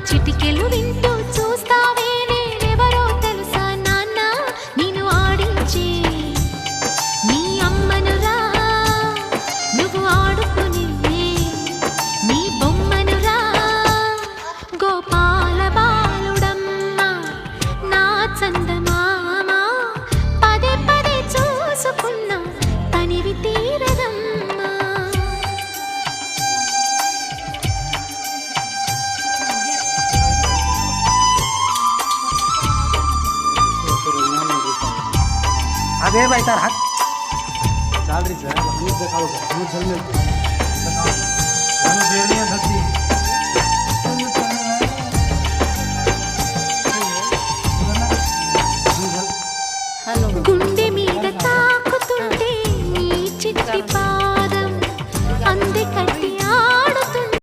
చిటికెలు వింటూ చూస్తావే నేనెవరో తెలుసా నాన్న నిన్ను ఆడించే నీ అమ్మనురా నువ్వు ఆడుకునే నీ బొమ్మనురా గోపాల బాలుడమ్మ నా చందమామ పదే పదే చూసుకున్నా తనివి తీరదమ్మా. अबे भाई तार हाथ चाल रही है हम दिखाओ हम चल मिलते दिखाओ हम देर नहीं धरती గుండె మీద తాకుతుంటే నీ చిట్టి